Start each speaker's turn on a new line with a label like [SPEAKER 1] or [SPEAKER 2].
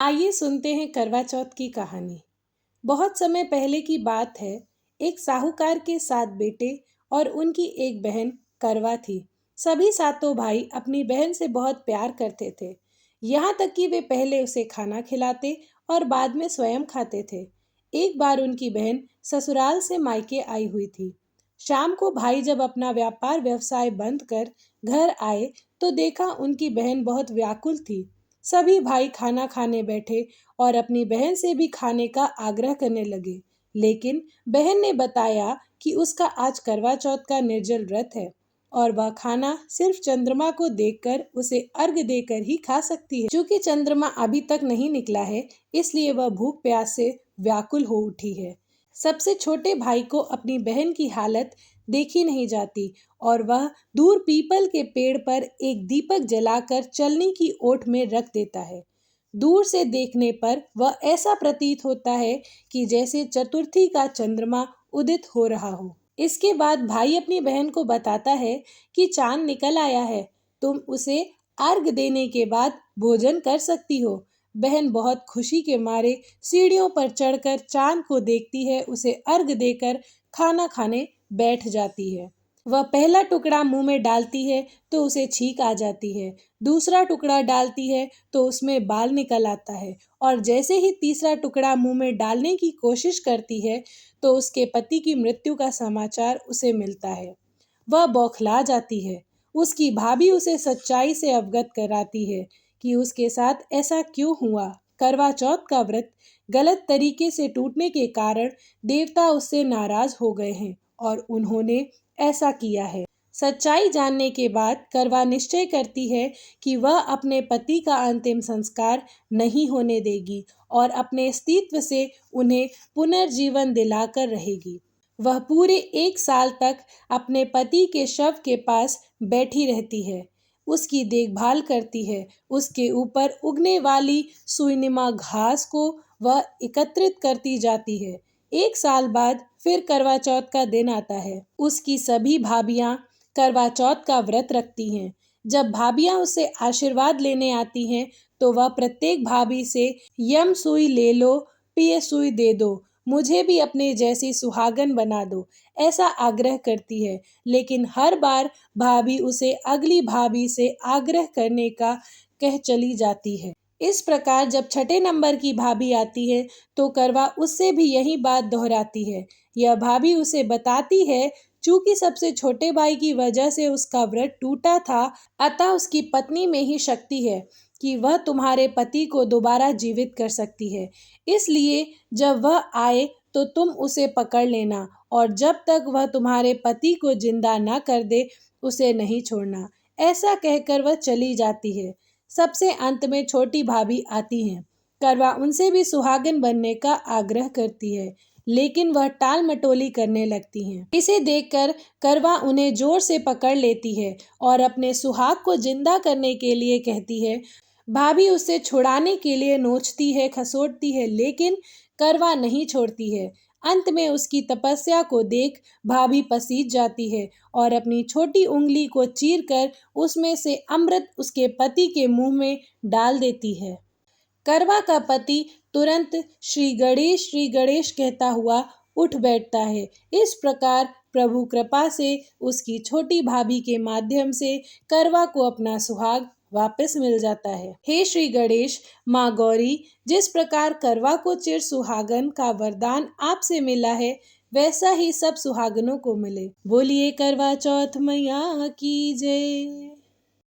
[SPEAKER 1] आइए सुनते हैं करवा चौथ की कहानी। बहुत समय पहले की बात है। एक साहूकार के 7 बेटे और उनकी एक बहन करवा थी। सभी सातों भाई अपनी बहन से बहुत प्यार करते थे। यहाँ तक कि वे पहले उसे खाना खिलाते और बाद में स्वयं खाते थे। एक बार उनकी बहन ससुराल से मायके आई हुई थी। शाम को भाई जब अपना व्यापार व्यवसाय बंद कर घर आए तो देखा उनकी बहन बहुत व्याकुल थी। सभी भाई खाना खाने बैठे और अपनी बहन से भी खाने का आग्रह करने लगे, लेकिन बहन ने बताया कि उसका आज करवा चौथ का निर्जल व्रत है और वह खाना सिर्फ चंद्रमा को देखकर उसे अर्घ देकर ही खा सकती है। चूंकि चंद्रमा अभी तक नहीं निकला है, इसलिए वह भूख प्यास से व्याकुल हो उठी है। सबसे छोटे भाई को अपनी बहन की हालत देखी नहीं जाती और वह दूर पीपल के पेड़ पर एक दीपक जलाकर चलनी की ओट में रख देता है। दूर से देखने पर वह ऐसा प्रतीत होता है कि जैसे चतुर्थी का चंद्रमा उदित हो रहा हो। इसके बाद भाई अपनी बहन को बताता है कि चांद निकल आया है, तुम उसे अर्घ देने के बाद भोजन कर सकती हो। बहन बहुत खुशी के मारे सीढ़ियों पर चढ़कर चांद को देखती है, उसे अर्घ देकर खाना खाने बैठ जाती है। वह पहला टुकड़ा मुंह में डालती है तो उसे छींक आ जाती है, दूसरा टुकड़ा डालती है तो उसमें बाल निकल आता है और जैसे ही तीसरा टुकड़ा मुंह में डालने की कोशिश करती है तो उसके पति की मृत्यु का समाचार उसे मिलता है। वह बौखला जाती है। उसकी भाभी उसे सच्चाई से अवगत कराती है कि उसके साथ ऐसा क्यों हुआ। करवा चौथ का व्रत गलत तरीके से टूटने के कारण देवता उससे नाराज हो गए हैं और उन्होंने ऐसा किया है। सच्चाई जानने के बाद करवा निश्चय करती है कि वह अपने पति का अंतिम संस्कार नहीं होने देगी और अपने अस्तित्व से उन्हें पुनर्जीवन दिलाकर रहेगी। वह पूरे 1 साल तक अपने पति के शव के पास बैठी रहती है, उसकी देखभाल करती है, उसके ऊपर उगने वाली सुइनिमा घास को वह एकत्रित करती जाती है। 1 साल बाद फिर करवा चौथ का दिन आता है। उसकी सभी भाभियां करवा चौथ का व्रत रखती हैं। जब भाभियां उससे आशीर्वाद लेने आती हैं तो वह प्रत्येक भाभी से यम सुई ले लो, पिए सुई दे दो, मुझे भी अपने जैसी सुहागन बना दो, ऐसा आग्रह करती है। लेकिन हर बार भाभी उसे अगली भाभी से आग्रह करने का कह चली जाती है। इस प्रकार जब छठे नंबर की भाभी आती है तो करवा उससे भी यही बात दोहराती है। यह भाभी उसे बताती है चूंकि सबसे छोटे भाई की वजह से उसका व्रत टूटा था, अतः उसकी पत्नी में ही शक्ति है कि वह तुम्हारे पति को दोबारा जीवित कर सकती है। इसलिए जब वह आए तो तुम उसे पकड़ लेना और जब तक वह तुम्हारे पति को जिंदा न कर दे उसे नहीं छोड़ना। ऐसा कहकर वह चली जाती है। सबसे अंत में छोटी भाभी आती हैं। करवा उनसे भी सुहागन बनने का आग्रह करती है, लेकिन वह टाल मटोली करने लगती हैं। इसे देखकर करवा उन्हें जोर से पकड़ लेती है और अपने सुहाग को जिंदा करने के लिए कहती है। भाभी उसे छुड़ाने के लिए नोचती है, खसोटती है, लेकिन करवा नहीं छोड़ती है। अंत में उसकी तपस्या को देख भाभी पसीज जाती है और अपनी छोटी उंगली को चीरकर उसमें से अमृत उसके पति के मुंह में डाल देती है। करवा का पति तुरंत श्री गणेश कहता हुआ उठ बैठता है। इस प्रकार प्रभु कृपा से उसकी छोटी भाभी के माध्यम से करवा को अपना सुहाग वापस मिल जाता है। हे श्री गणेश, माँ गौरी, जिस प्रकार करवा को चिर सुहागन का वरदान आपसे मिला है, वैसा ही सब सुहागनों को मिले। बोलिए करवा चौथ मैया की जय।